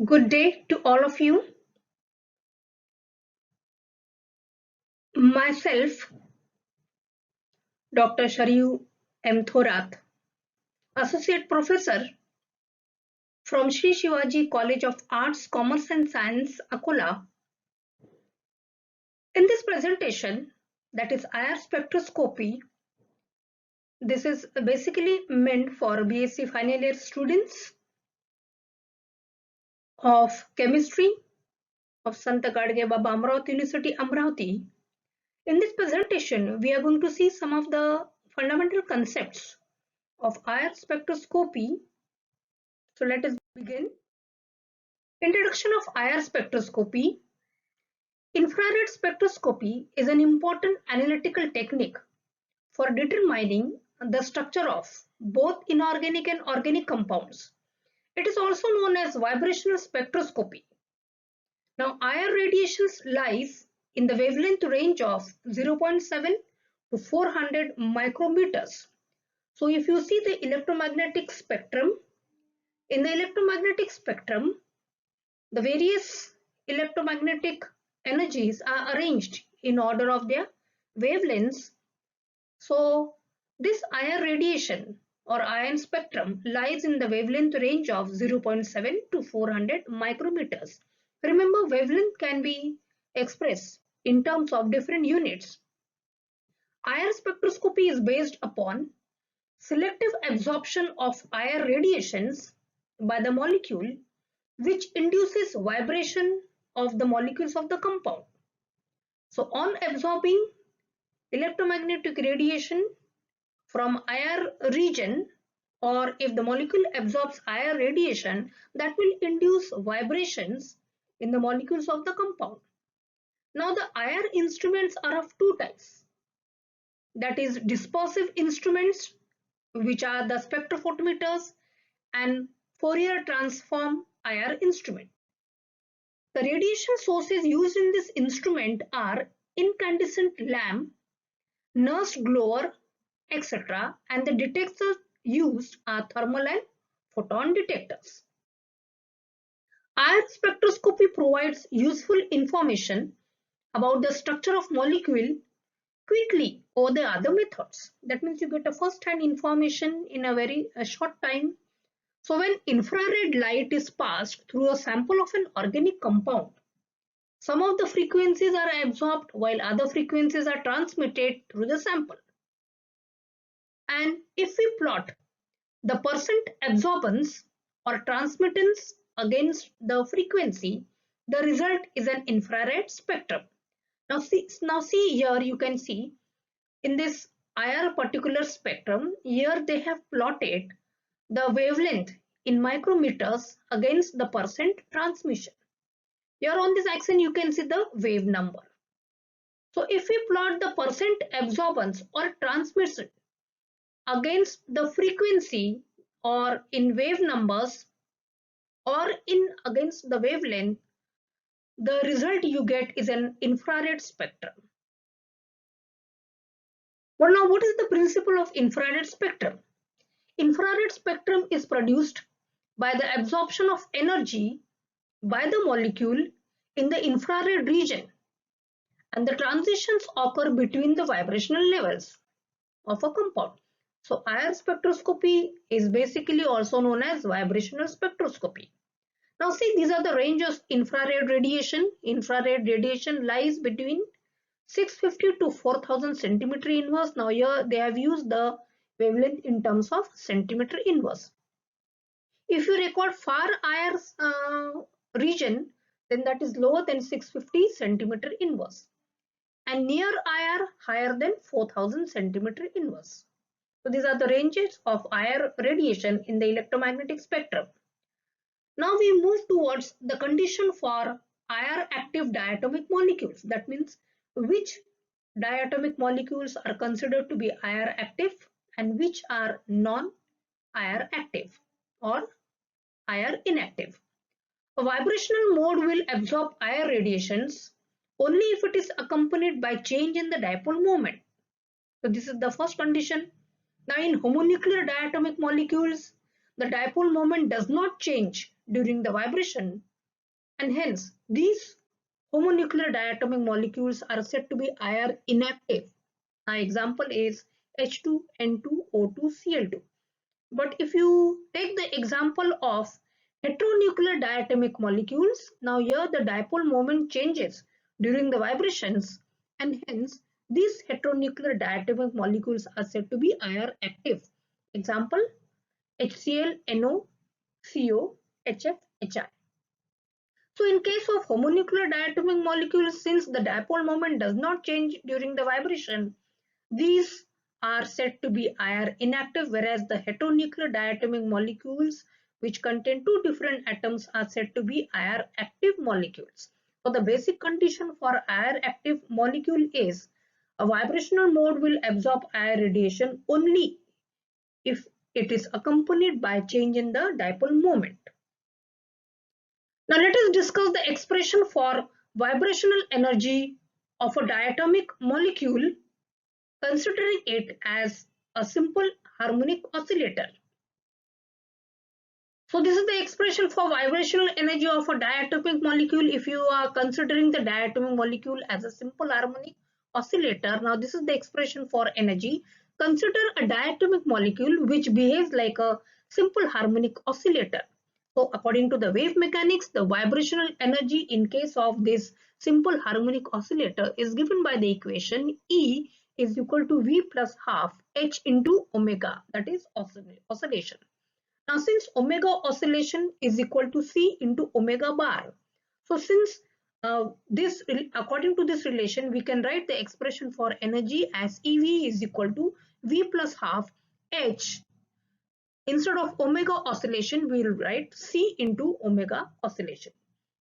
Good day to all of you. Myself, Dr. Shariu M. Thorat, Associate Professor from Sri Shivaji College of Arts, Commerce and Science, Akola. In this presentation, that is IR Spectroscopy, this is basically meant for BSc final year students of chemistry of Sant Gadge Baba Amravati University, Amravati. In this presentation, we are going to see some of the fundamental concepts of IR spectroscopy. So let us begin. Introduction of IR spectroscopy. Infrared spectroscopy is an important analytical technique for determining the structure of both inorganic and organic compounds. It is also known as vibrational spectroscopy. Now, IR radiations lies in the wavelength range of 0.7 to 400 micrometers. So if you see the electromagnetic spectrum, in the electromagnetic spectrum, the various electromagnetic energies are arranged in order of their wavelengths. So this IR radiation or ion spectrum lies in the wavelength range of 0.7 to 400 micrometers. Remember, wavelength can be expressed in terms of different units. IR spectroscopy is based upon selective absorption of IR radiations by the molecule, which induces vibration of the molecules of the compound. So on absorbing electromagnetic radiation from IR region, or if the molecule absorbs IR radiation, that will induce vibrations in the molecules of the compound. Now the IR instruments are of two types. That is dispersive instruments, which are the spectrophotometers, and Fourier transform IR instrument. The radiation sources used in this instrument are incandescent lamp, nurse glower, etc. and the detectors used are thermal and photon detectors. IR spectroscopy provides useful information about the structure of molecule quickly over the other methods. That means you get a first-hand information in a very short time. So when infrared light is passed through a sample of an organic compound, some of the frequencies are absorbed while other frequencies are transmitted through the sample. And if we plot the percent absorbance or transmittance against the frequency, the result is an infrared spectrum. Now see here, you can see in this IR particular spectrum, here they have plotted the wavelength in micrometers against the percent transmission. Here on this axis you can see the wave number. So if we plot the percent absorbance or transmission against the frequency or in wave numbers or in against the wavelength, the result you get is an infrared spectrum. Well, now what is the principle of infrared spectrum? Infrared spectrum is produced by the absorption of energy by the molecule in the infrared region, and the transitions occur between the vibrational levels of a compound. So IR spectroscopy is basically also known as vibrational spectroscopy. Now see, these are the ranges of infrared radiation. Infrared radiation lies between 650 to 4000 centimeter inverse. Now here they have used the wavelength in terms of centimeter inverse. If you record far IR region, then that is lower than 650 centimeter inverse, and near IR higher than 4000 centimeter inverse. So these are the ranges of IR radiation in the electromagnetic spectrum. Now we move towards the condition for IR active diatomic molecules. That means which diatomic molecules are considered to be IR active and which are non-IR active or IR inactive. A vibrational mode will absorb IR radiations only if it is accompanied by change in the dipole moment. So this is the first condition. Now in homonuclear diatomic molecules, the dipole moment does not change during the vibration, and hence these homonuclear diatomic molecules are said to be IR inactive. Our example is H2N2O2Cl2. But if you take the example of heteronuclear diatomic molecules, now here the dipole moment changes during the vibrations, and hence these heteronuclear diatomic molecules are said to be IR active. Example, HCl, NO, CO, HF, HI. So in case of homonuclear diatomic molecules, since the dipole moment does not change during the vibration, these are said to be IR inactive, whereas the heteronuclear diatomic molecules which contain two different atoms are said to be IR active molecules. So the basic condition for IR active molecule is a vibrational mode will absorb IR radiation only if it is accompanied by change in the dipole moment. Now let us discuss the expression for vibrational energy of a diatomic molecule, considering it as a simple harmonic oscillator. So this is the expression for vibrational energy of a diatomic molecule if you are considering the diatomic molecule as a simple harmonic oscillator. Now this is the expression for energy. Consider a diatomic molecule which behaves like a simple harmonic oscillator. So according to the wave mechanics, the vibrational energy in case of this simple harmonic oscillator is given by the equation E is equal to V plus half H into omega, that is oscillation. Now since omega oscillation is equal to C into omega bar, so since according to this relation, we can write the expression for energy as EV is equal to V plus half H. Instead of omega oscillation, we will write C into omega oscillation.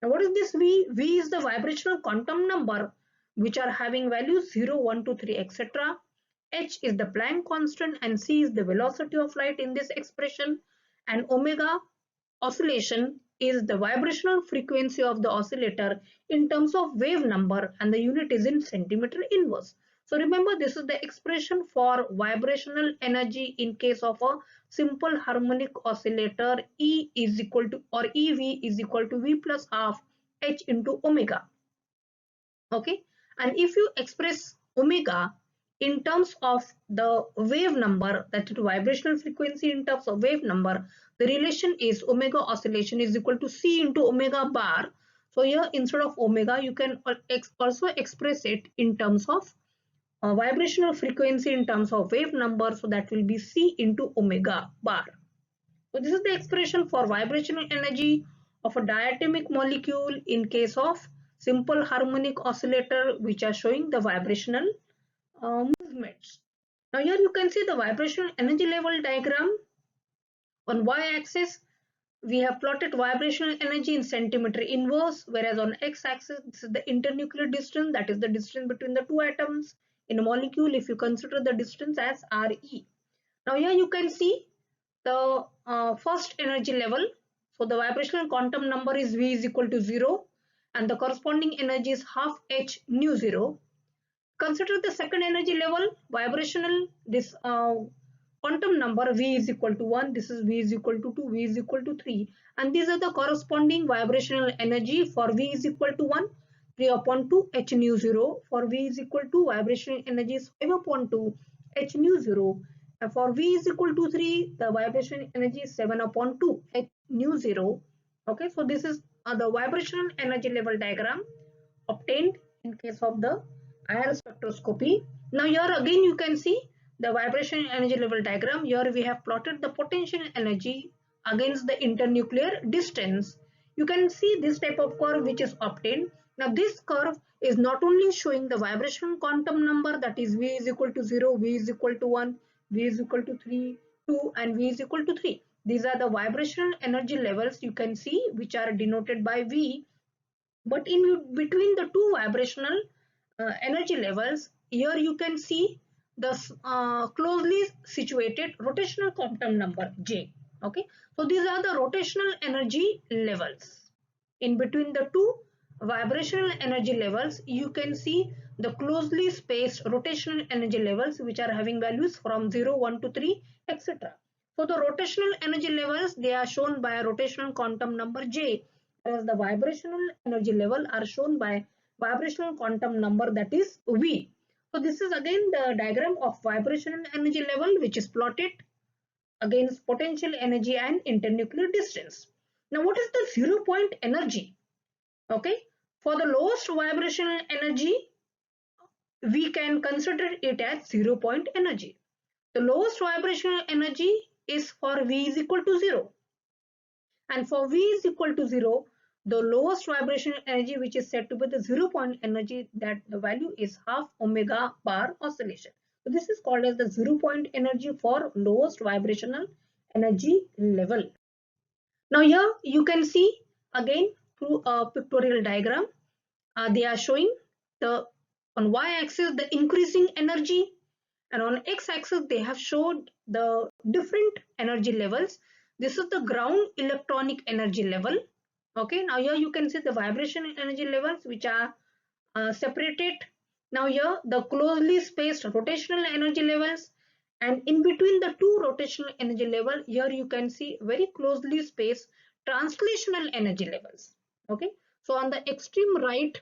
Now what is this V? V is the vibrational quantum number which are having values 0, 1, 2, 3, etc. H is the Planck constant and C is the velocity of light in this expression, and omega oscillation is the vibrational frequency of the oscillator in terms of wave number, and the unit is in centimeter inverse. So remember, this is the expression for vibrational energy in case of a simple harmonic oscillator. E is equal to, or EV is equal to V plus half H into omega. Okay, and if you express omega in terms of the wave number, that is vibrational frequency in terms of wave number, the relation is omega oscillation is equal to C into omega bar. So here instead of omega, you can also express it in terms of vibrational frequency in terms of wave number. So that will be C into omega bar. So this is the expression for vibrational energy of a diatomic molecule in case of simple harmonic oscillator which are showing the vibrational movements. Now here you can see the vibrational energy level diagram. On y-axis we have plotted vibrational energy in centimeter inverse, whereas on x-axis this is the internuclear distance, that is the distance between the two atoms in a molecule if you consider the distance as Re. Now here you can see the first energy level. So the vibrational quantum number is V is equal to 0 and the corresponding energy is half H nu 0. Consider the second energy level, vibrational, this quantum number V is equal to 1, this is V is equal to 2, V is equal to 3, and these are the corresponding vibrational energy. For V is equal to 1, 3 upon 2 H nu 0. For V is equal to, vibrational energy is 5 upon 2 H nu 0. And for V is equal to 3, the vibration energy is 7 upon 2 H nu 0. Okay, so this is the vibrational energy level diagram obtained in case of the Ir spectroscopy. Now here again you can see the vibration energy level diagram. Here we have plotted the potential energy against the internuclear distance. You can see this type of curve which is obtained. Now this curve is not only showing the vibrational quantum number, that is V is equal to 0, V is equal to 1, V is equal to 3, 2 and V is equal to 3. These are the vibrational energy levels you can see which are denoted by V. But in between the two vibrational energy levels, here you can see the closely situated rotational quantum number J. Okay, so these are the rotational energy levels. In between the two vibrational energy levels, you can see the closely spaced rotational energy levels which are having values from 0, 1 to 3, etc. So the rotational energy levels, they are shown by a rotational quantum number J, whereas the vibrational energy level are shown by vibrational quantum number, that is V. So this is again the diagram of vibrational energy level, which is plotted against potential energy and internuclear distance. Now what is the 0-point energy? Okay, for the lowest vibrational energy, we can consider it as 0-point energy. The lowest vibrational energy is for V is equal to 0. And for V is equal to 0, the lowest vibrational energy, which is said to be the 0-point energy, that the value is half omega bar oscillation. So this is called as the 0-point energy for lowest vibrational energy level. Now here you can see again through a pictorial diagram, they are showing the on y-axis the increasing energy, and on x-axis they have showed the different energy levels. This is the ground electronic energy level. Okay, now here you can see the vibration energy levels, which are separated. Now here the closely spaced rotational energy levels, and in between the two rotational energy level, here you can see very closely spaced translational energy levels. Okay, so on the extreme right,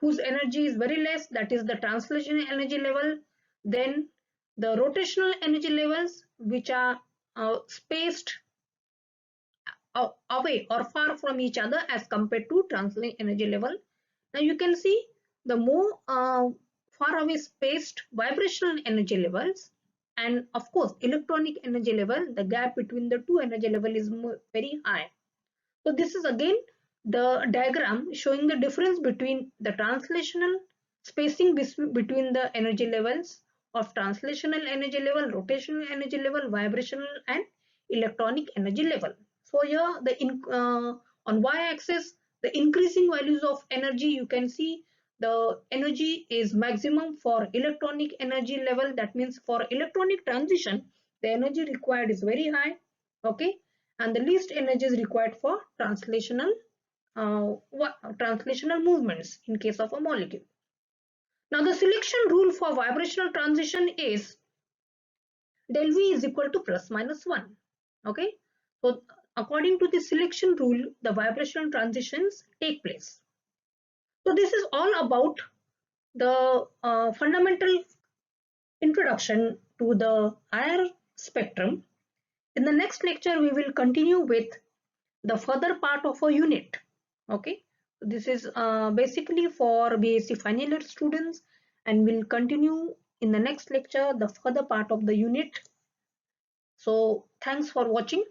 whose energy is very less, that is the translation energy level. Then the rotational energy levels, which are spaced away or far from each other as compared to translation energy level. Now you can see the more far away spaced vibrational energy levels, and of course electronic energy level, the gap between the two energy level is very high. So this is again the diagram showing the difference between the translational spacing between the energy levels of translational energy level, rotational energy level, vibrational and electronic energy level. So here on y-axis, the increasing values of energy, you can see the energy is maximum for electronic energy level. That means for electronic transition, the energy required is very high. Okay, and the least energy is required for uh, translational movements in case of a molecule. Now the selection rule for vibrational transition is del V is equal to plus minus 1. Okay, so according to the selection rule, the vibrational transitions take place. So this is all about the fundamental introduction to the IR spectrum. In the next lecture, we will continue with the further part of a unit. Okay, this is basically for BSc final year students, and we'll continue in the next lecture the further part of the unit. So thanks for watching.